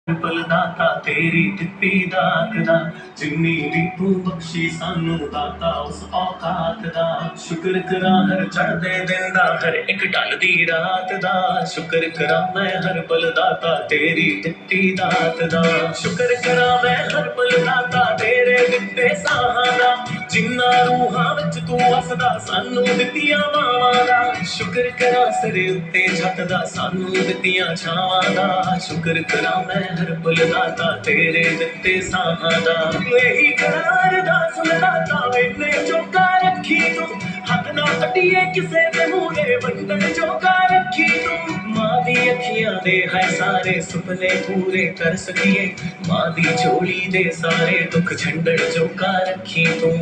ਪਲਦਾਤਾ ਤੇਰੀ ਦਿੱਤੀ ਦਾਤ ਦਾ ਜਿੰਨੀ ਵੀ ਤੂੰ ਬਖਸ਼ੀ ਸਾਨੂੰ ਦਾਤਾ ਉਸ ਔਕਾਤ ਦਾ ਸ਼ੁਕਰ ਕਰਾਂ ਹਰ ਚੜ੍ਹਦੇ ਦਿਨ ਦਾ ਹਰ ਇੱਕ ਢਲਦੀ ਰਾਤ ਦਾ ਸ਼ੁਕਰ ਕਰਾਂ ਮੈਂ ਹਰ ਪਲ ਦਾਤਾ ਤੇਰੀ ਦਿੱਤੀ ਦਾਤ ਦਾ ਸ਼ੁਕਰ ਕਰਾਂ ਮੈਂ ਹਰ ਪਲ ਦਾਤਾ ਤੇਰੇ ਦਿੱਤੇ ਸਾਹਾਂ ਦਾ ਜਿੰਨਾ ਰੂਹਾਂ ਵਿੱਚ ਤੂੰ ਵਸਦਾ ਸਾਨੂੰ ਦਿੱਤੀਆਂ ਮਾਵਾਂ ਦਾ ਸ਼ੁਕਰ ਕਰਾਂ ਸਿਰ ਉੱਤੇ ਛੱਤ ਦਾ ਸਾਨੂੰ ਦਿੱਤੀਆਂ ਛਾਵਾਂ ਦਾ ਸ਼ੁਕਰ ਕਰਾਂ ਮੈਂ ਹਰ ਪਲ ਦਾਤਾ ਤੇਰੇ ਦਿੱਤੇ ਸਾਹਾਂ ਦਾ ਇਹੀ ਕਰਾਰ ਦਾ ਸੁਣਦਾ ਵੇਲੇ ਚੋਕਾ ਰੱਖੀ ਤੂੰ ਹੱਥ ਨਾ ਅੱਡੀਏ ਕਿਸੇ ਦੇ ਮੂਹਰੇ ਵੰਡਣ ਚੋਕਾ ਰੱਖੀ ਤੂੰ ਮਾਂ ਦੀ ਅੱਖੀਆਂ ਦੇ ਹੈ ਸਾਰੇ ਸੁਪਨੇ ਪੂਰੇ ਕਰ ਸਕੀਏ ਮਾਂ ਦੀ ਝੋਲੀ ਦੇ ਸਾਰੇ ਦੁੱਖ ਛੰਡਣ ਚੋਕਾ ਰੱਖੀ ਤੂੰ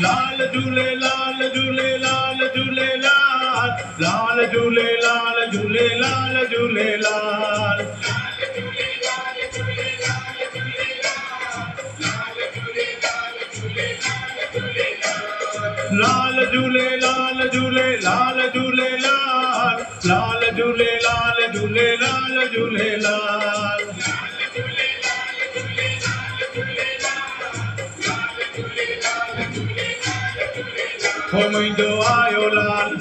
लाल झूले लाल झूले लाल झूले लाल लाल झूले लाल झूले लाल झूले लाल लाल झूले लाल झूले लाल झूले लाल लाल झूले लाल झूले लाल झूले लाल हो मुंहिंजो आयो लाल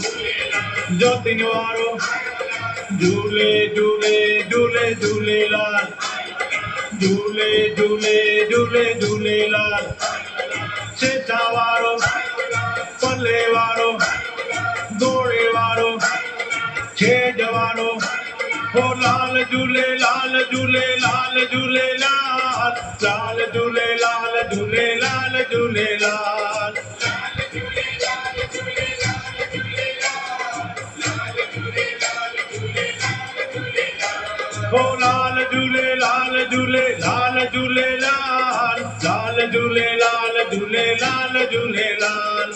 ज्योतिन वारो झूले झूले झूले झूलेलाल झूले झूले झूले झूलेलाल सेठा वारो पल्ले वारो दौड़े वारो छेज वारो हो लाल झूले लाल झूले लाल झूले लाल लाल झूले लाल झूले लाल झूले लाल हो लाल झूले लाल झूले लाल झूले लाल लाल झूले लाल झूले लाल झूले लाल